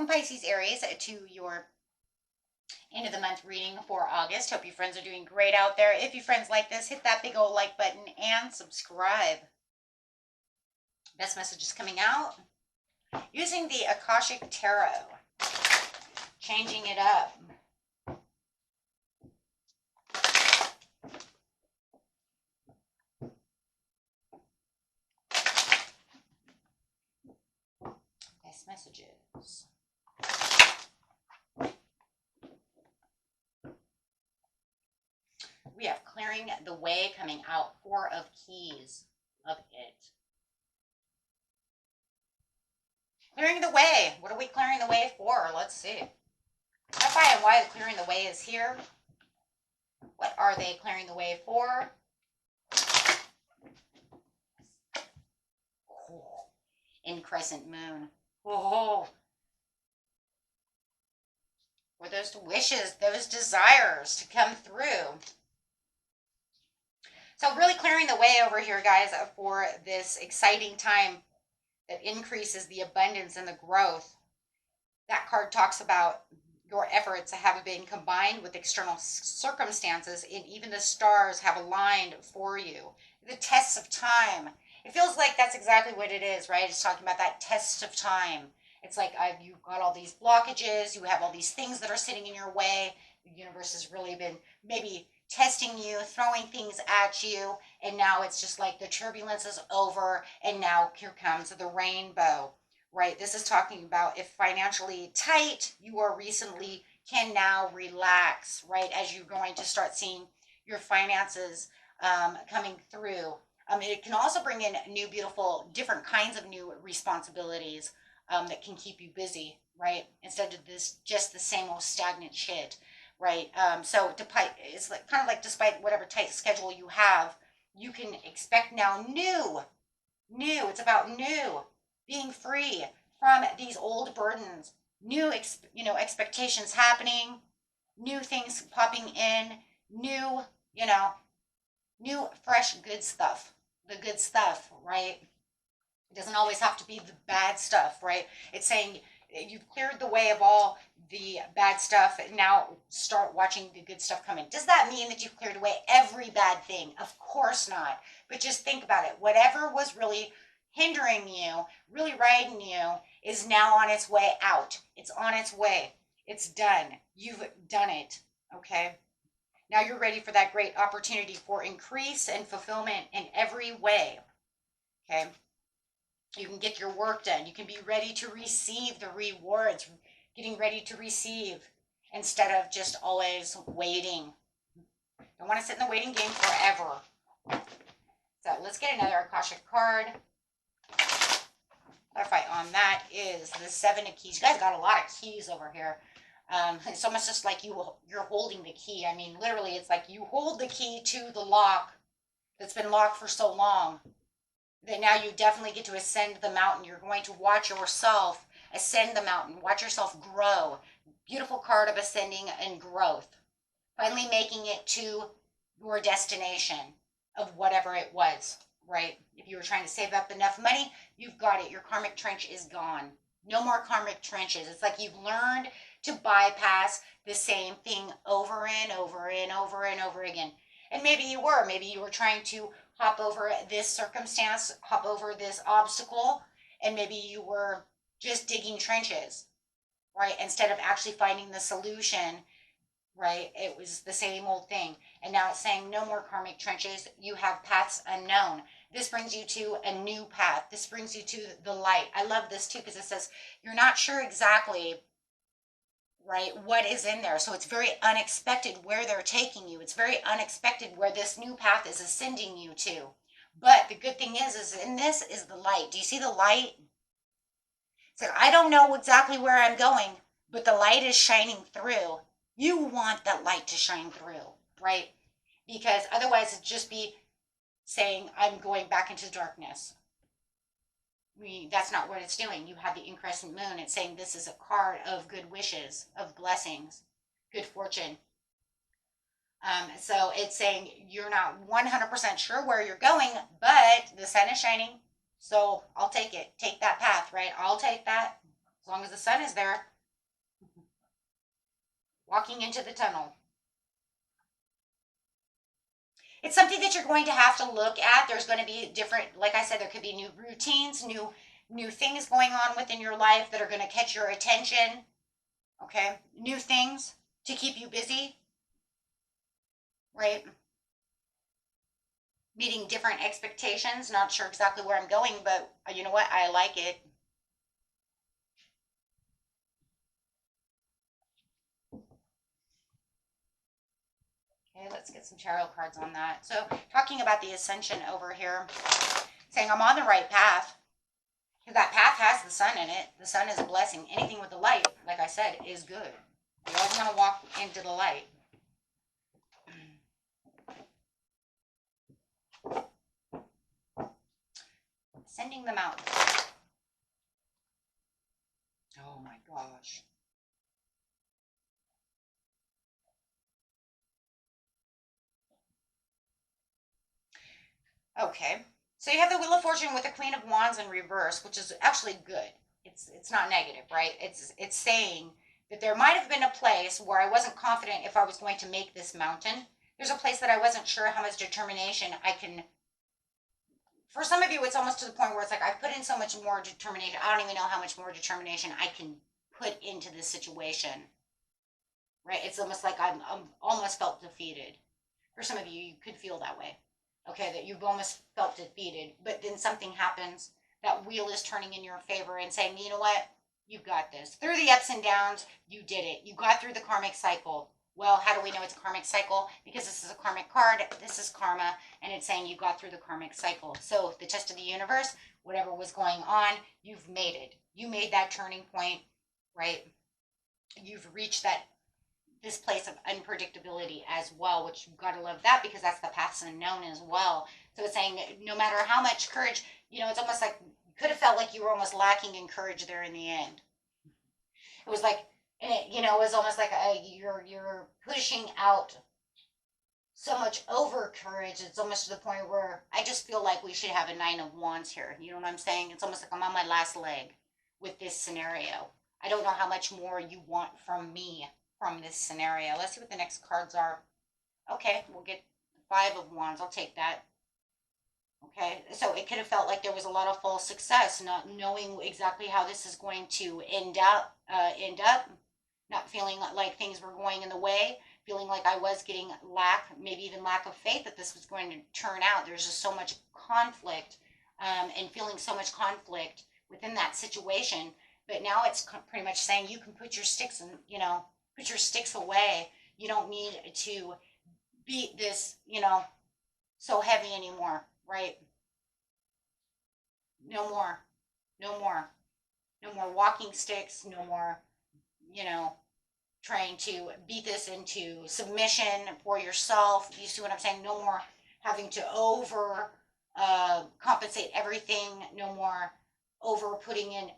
Welcome, Pisces, Aries, to your end of the month reading for August. Hope you friends are doing great out there. If you friends like this, hit that big old like button and subscribe. Best messages coming out using the Akashic Tarot, changing it up. Best messages. We have clearing the way coming out. Four of Keys of it. Clearing the way. What are we clearing the way for? Let's see. Clarify and why clearing the way is here. What are they clearing the way for? Oh, in crescent moon. Oh. For those wishes, those desires to come through. So really clearing the way over here, guys, for this exciting time that increases the abundance and the growth. That card talks about your efforts have been combined with external circumstances, and even the stars have aligned for you. The tests of time. It feels like that's exactly what it is, right? It's talking about that test of time. It's like you've got all these blockages, you have all these things that are sitting in your way. The universe has really been maybe testing you, throwing things at you, and now it's just like the turbulence is over, and now here comes the rainbow, right? This is talking about if financially tight, you are recently can now relax, right? As you're going to start seeing your finances coming through. It can also bring in new, beautiful, different kinds of new responsibilities that can keep you busy, right? Instead of this, just the same old stagnant shit, right? So it's like kind of like despite whatever tight schedule you have, you can expect now new. It's about new, being free from these old burdens, new, expectations happening, new things popping in, new, new, fresh, good stuff. The good stuff, right? It doesn't always have to be the bad stuff, right? It's saying you've cleared the way of all the bad stuff. Now start watching the good stuff come in. Does that mean that you've cleared away every bad thing? Of course not. But just think about it. Whatever was really hindering you, really riding you, is now on its way out. It's on its way. It's done. You've done it. Okay? Now you're ready for that great opportunity for increase and fulfillment in every way. Okay? You can get your work done. You can be ready to receive the rewards, getting ready to receive instead of just always waiting. Don't want to sit in the waiting game forever. So let's get another Akashic card. Clarify on that is the Seven of Keys. You guys got a lot of keys over here. It's almost just like you're holding the key. I mean, literally, it's like you hold the key to the lock that's been locked for so long. That now you definitely get to ascend the mountain. You're going to watch yourself ascend the mountain. Watch yourself grow. Beautiful card of ascending and growth. Finally making it to your destination of whatever it was, right? If you were trying to save up enough money, you've got it. Your karmic trench is gone. No more karmic trenches. It's like you've learned to bypass the same thing over and over and over and over again. And maybe you were trying to hop over this circumstance, hop over this obstacle, and maybe you were just digging trenches, right? Instead of actually finding the solution, right? It was the same old thing. And now it's saying no more karmic trenches. You have paths unknown. This brings you to a new path. This brings you to the light. I love this too because it says you're not sure exactly, right, what is in there. So it's very unexpected where they're taking you. It's very unexpected where this new path is ascending you to. But the good thing is in this is the light. Do you see the light? It's like, I don't know exactly where I'm going, but the light is shining through. You want that light to shine through, right? Because otherwise it'd just be saying, I'm going back into darkness. That's not what it's doing. You have the increscent moon. It's saying this is a card of good wishes, of blessings, good fortune. So it's saying you're not 100% sure where you're going, but the sun is shining. So I'll take it. Take that path, right? I'll take that. As long as the sun is there, walking into the tunnel. It's something that you're going to have to look at. There's going to be different, like I said, there could be new routines, new things going on within your life that are going to catch your attention. Okay, new things to keep you busy, right? Meeting different expectations. Not sure exactly where I'm going, but you know what? I like it. Okay, let's get some tarot cards on that. So, talking about the ascension over here, saying I'm on the right path. That path has the sun in it. The sun is a blessing. Anything with the light, like I said, is good. You always want to walk into the light. Sending them out. Oh my gosh. Okay. So you have the Wheel of Fortune with the Queen of Wands in reverse, which is actually good. It's not negative, right? It's saying that there might have been a place where I wasn't confident if I was going to make this mountain. There's a place that I wasn't sure how much determination I can. For some of you, it's almost to the point where it's like I've put in so much more determination. I don't even know how much more determination I can put into this situation. Right? It's almost like I'm almost felt defeated. For some of you, you could feel that way. Okay, that you've almost felt defeated, but then something happens. That wheel is turning in your favor and saying, you know what? You've got this. Through the ups and downs, you did it. You got through the karmic cycle. Well, how do we know it's a karmic cycle? Because this is a karmic card. This is karma, and it's saying you got through the karmic cycle. So the test of the universe, whatever was going on, you've made it. You made that turning point, right? You've reached this place of unpredictability as well, which you've got to love that because that's the paths unknown as well. So it's saying no matter how much courage, it's almost like you could have felt like you were almost lacking in courage there in the end. It was like, it was almost like you're pushing out so much over courage. It's almost to the point where I just feel like we should have a 9 of Wands here. You know what I'm saying? It's almost like I'm on my last leg with this scenario. I don't know how much more you want from me from this scenario. Let's see what the next cards are. Okay, we'll get 5 of Wands. I'll take that. Okay, so it could have felt like there was a lot of false success, not knowing exactly how this is going to end up, not feeling like things were going in the way, feeling like I was getting maybe even lack of faith that this was going to turn out. There's just so much conflict, and feeling so much conflict within that situation. But now it's pretty much saying you can put your sticks and put your sticks away. You don't need to beat this, so heavy anymore, right? No more, no more, no more walking sticks, no more, you know, trying to beat this into submission for yourself. You see what I'm saying? No more having to compensate everything. No more over putting in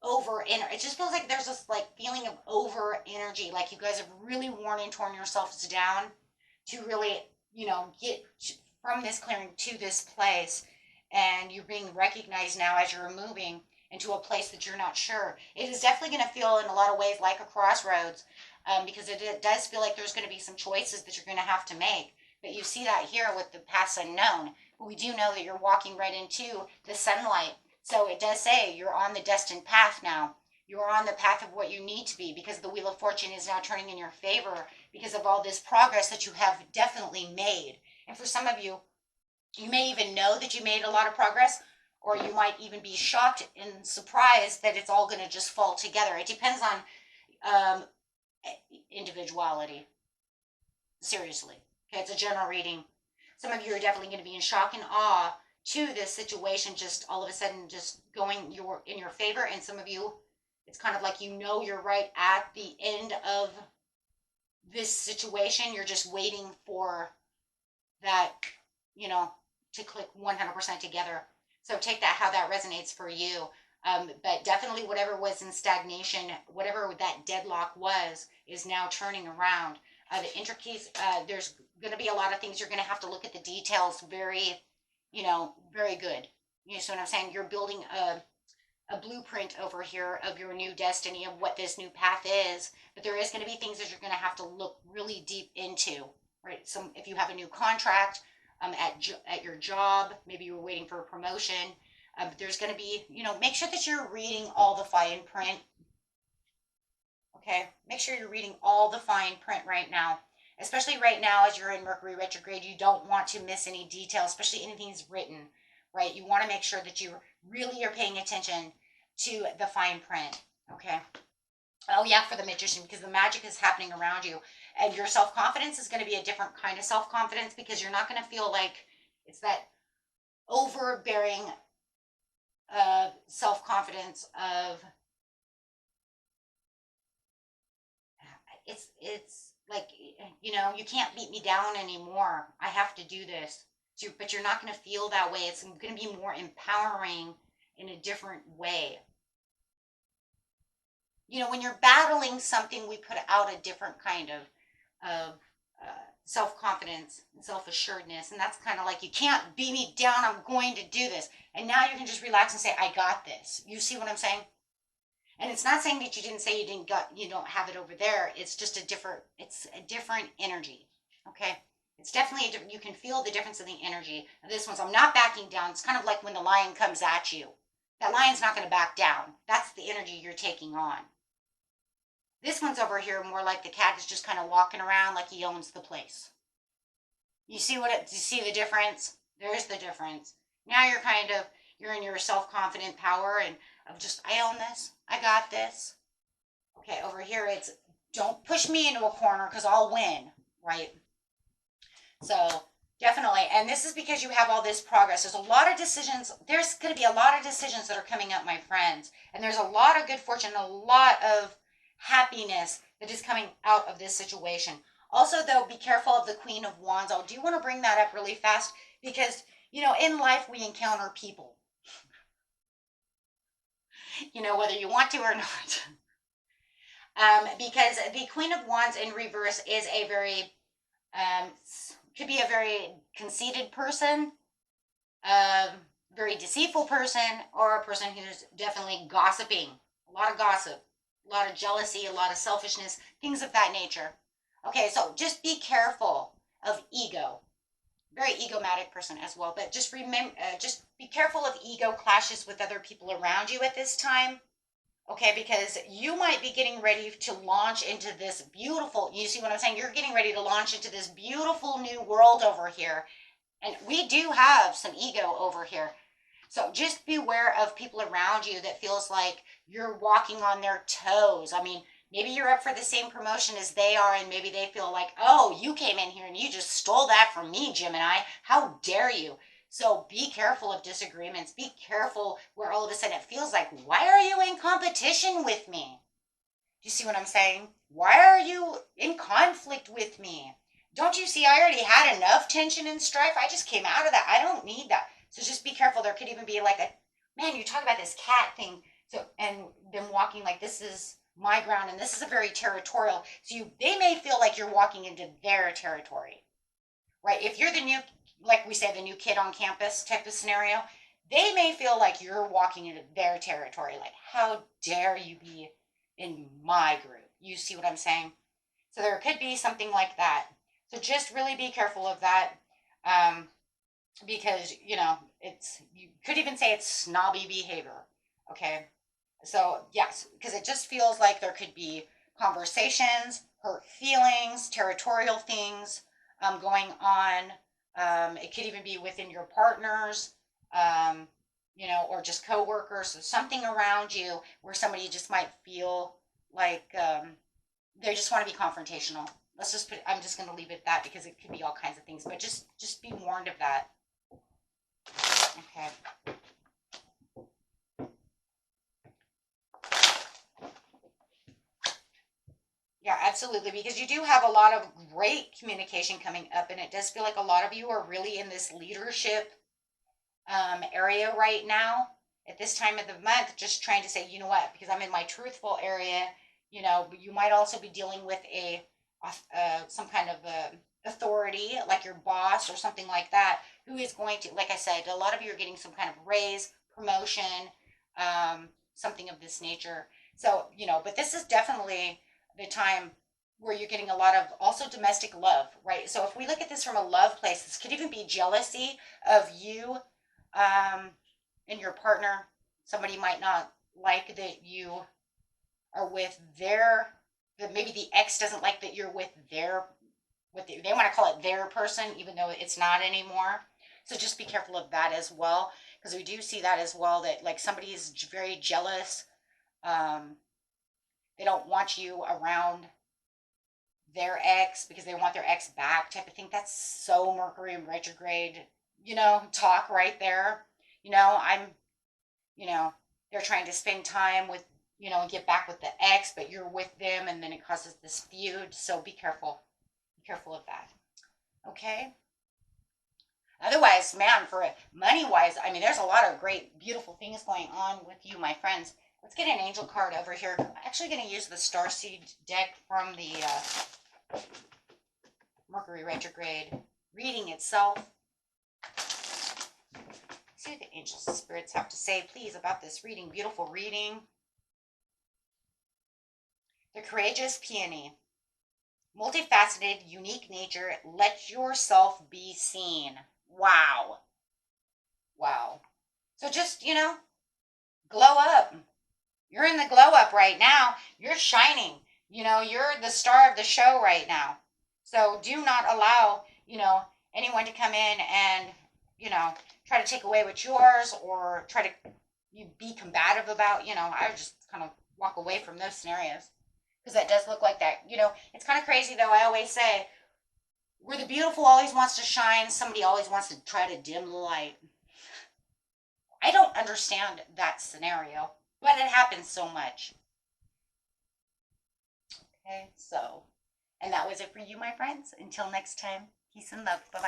over energy. It just feels like there's this like feeling of over energy, like you guys have really worn and torn yourselves down to really, get from this clearing to this place, and you're being recognized now as you're moving into a place that you're not sure. It is definitely going to feel in a lot of ways like a crossroads, because it does feel like there's going to be some choices that you're going to have to make. But you see that here with the paths unknown. But we do know that you're walking right into the sunlight. So it does say you're on the destined path now. You're on the path of what you need to be, because the Wheel of Fortune is now turning in your favor because of all this progress that you have definitely made. And for some of you, you may even know that you made a lot of progress, or you might even be shocked and surprised that it's all going to just fall together. It depends on individuality. Seriously. Okay, it's a general reading. Some of you are definitely going to be in shock and awe to this situation just all of a sudden just going in your favor, and some of you it's kind of like you're right at the end of this situation. You're just waiting for that, to click 100% together. So take that how that resonates for you. But definitely whatever was in stagnation, whatever that deadlock was, is now turning around. The intricacies, there's going to be a lot of things you're going to have to look at the details very, very good. You see what I'm saying? You're building a blueprint over here of your new destiny, of what this new path is. But there is going to be things that you're going to have to look really deep into, right? So if you have a new contract at your job, maybe you're waiting for a promotion. There's going to be, make sure that you're reading all the fine print. Okay, make sure you're reading all the fine print right now, especially right now as you're in Mercury retrograde. You don't want to miss any detail, especially anything's written, right? You want to make sure that you really are paying attention to the fine print. Okay. Oh yeah, for the magician, because the magic is happening around you, and your self-confidence is going to be a different kind of self-confidence, because you're not going to feel like it's that overbearing self-confidence of it's like, you can't beat me down anymore, I have to do this. So, but you're not going to feel that way. It's going to be more empowering in a different way. When you're battling something, we put out a different kind of self-confidence and self-assuredness, and that's kind of like, you can't beat me down, I'm going to do this. And now you can just relax and say, I got this. You see what I'm saying? And it's not saying that you didn't say you don't have it over there. It's just it's a different energy. Okay. It's definitely you can feel the difference in the energy. And this one's, I'm not backing down. It's kind of like when the lion comes at you. That lion's not going to back down. That's the energy you're taking on. This one's over here more like the cat is just kind of walking around like he owns the place. You see the difference? There's the difference. Now you're in your self-confident power and of just, I own this. I got this. Okay, over here it's, don't push me into a corner because I'll win, right? So definitely, and this is because you have all this progress. There's a lot of decisions. There's going to be a lot of decisions that are coming up, my friends. And there's a lot of good fortune, a lot of happiness that is coming out of this situation. Also, though, be careful of the Queen of Wands. I do want to bring that up really fast because, in life we encounter people. Whether you want to or not. Because the Queen of Wands in reverse is could be a very conceited person, very deceitful person, or a person who's definitely gossiping. A lot of gossip, a lot of jealousy, a lot of selfishness, things of that nature. Okay, so just be careful of ego. Very egomatic person as well, but just be careful of ego clashes with other people around you at this time. Okay, because you might be getting ready to launch into this beautiful, you see what I'm saying? You're getting ready to launch into this beautiful new world over here. And we do have some ego over here. So just beware of people around you that feels like you're walking on their toes. I mean, maybe you're up for the same promotion as they are, and maybe they feel like, oh, you came in here and you just stole that from me, Gemini. How dare you? So be careful of disagreements. Be careful where all of a sudden it feels like, why are you in competition with me? Do you see what I'm saying? Why are you in conflict with me? Don't you see I already had enough tension and strife? I just came out of that. I don't need that. So just be careful. There could even be like man, you talk about this cat thing. So, and them walking like, this is my ground and this is a very territorial. So they may feel like you're walking into their territory, right? If you're the new, like we say, the new kid on campus type of scenario, they may feel like you're walking into their territory. Like, how dare you be in my group? You see what I'm saying? So there could be something like that. So just really be careful of that. Because, you could even say it's snobby behavior. Okay. So yes, because it just feels like there could be conversations, hurt feelings, territorial things going on. It could even be within your partners, or just coworkers, or something around you where somebody just might feel like they just want to be confrontational. I'm just going to leave it at that because it could be all kinds of things, but just be warned of that. Okay. Yeah, absolutely. Because you do have a lot of great communication coming up, and it does feel like a lot of you are really in this leadership area right now at this time of the month, just trying to say, you know what, because I'm in my truthful area, you might also be dealing with some kind of authority, like your boss or something like that, who is going to, like I said, a lot of you are getting some kind of raise, promotion, something of this nature. So, but this is definitely the time where you're getting a lot of also domestic love, right? So if we look at this from a love place, this could even be jealousy of you and your partner. Somebody might not like that you are with that maybe the ex doesn't like that you're with they want to call it their person, even though it's not anymore. So just be careful of that as well, because we do see that as well, that like somebody is very jealous. Um, they don't want you around their ex because they want their ex back, type of thing. That's so Mercury in retrograde, talk right there. I'm, they're trying to spend time with, and get back with the ex, but you're with them, and then it causes this feud. So be careful. Be careful of that. Okay. Otherwise, man, for money wise, I mean, there's a lot of great, beautiful things going on with you, my friends. Let's get an angel card over here. I'm actually going to use the Starseed deck from the Mercury retrograde reading itself. See what the angels and spirits have to say, please, about this reading. Beautiful reading. The courageous peony. Multifaceted, unique nature. Let yourself be seen. Wow. Wow. So just, glow up. You're in the glow up right now. You're shining. You're the star of the show right now. So do not allow, anyone to come in and, try to take away what's yours, or try to be combative about, I would just kind of walk away from those scenarios, because that does look like that. It's kind of crazy though. I always say, where the beautiful always wants to shine, somebody always wants to try to dim the light. I don't understand that scenario, but it happens so much. Okay, so, and that was it for you, my friends. Until next time, peace and love. Bye-bye.